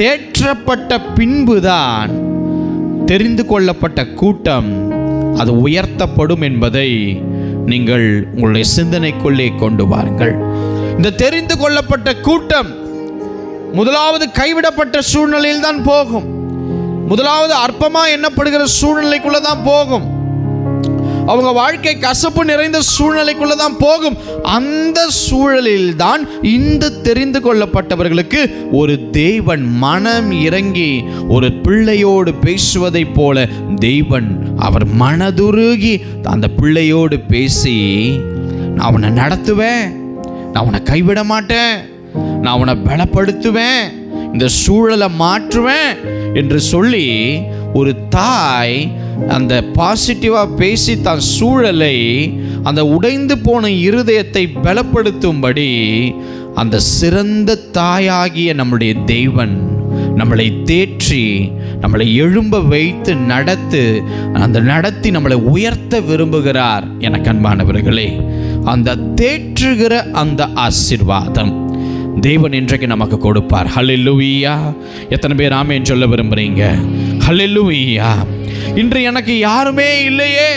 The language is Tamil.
தேற்றப்பட்ட பின்புதான் தெரிந்து கொள்ளப்பட்ட கூட்டம் அது உயர்த்தப்படும் என்பதை நீங்கள் உங்களுடைய சிந்தனைக்குள்ளே கொண்டு வாருங்கள். இந்த தெரிந்து கொள்ளப்பட்ட கூட்டம் முதலாவது கைவிடப்பட்ட சூழ்நிலையில் தான் போகும். முதலாவது அற்பமாக எண்ணப்படுகிற சூழ்நிலைக்குள்ள தான் போகும். அவங்க வாழ்க்கை கசப்பு நிறைந்த சூழ்நிலைக்குள்ள தான் போகும். அந்த சூழலில் தான் இந்த தெரிந்து கொள்ளப்பட்டவர்களுக்கு ஒரு தேவன் மனம் இறங்கி ஒரு பிள்ளையோடு பேசுவதை போல தேவன் அவர் மனதுருகி அந்த பிள்ளையோடு பேசி, நான் அவனை நடத்துவேன், நான் அவனை கைவிட மாட்டேன், நான் அவனை பலப்படுத்துவேன், இந்த சூழலை மாற்றுவேன் என்று சொல்லி ஒரு தாய் அந்த பாசிட்டிவாக பேசி தன் சூழலை, அந்த உடைந்து போன இருதயத்தை பலப்படுத்தும்படி அந்த சிறந்த தாயாகிய நம்முடைய தேவன் நம்மளை தேற்றி நம்மளை எழும்ப வைத்து நடத்தி நம்மளை உயர்த்த விரும்புகிறார். எனக்கு அன்பானவர்களே, அந்த தேற்றுகிற அந்த ஆசீர்வாதம் தேவன் இன்றைக்கு நமக்கு கொடுப்பார். ஹல்லேலூயா! எத்தனை பேர் ஆமென் சொல்ல விரும்புறீங்க? ஹல்லேலூயா! இன்று எனக்கு யாருமே இல்லையே,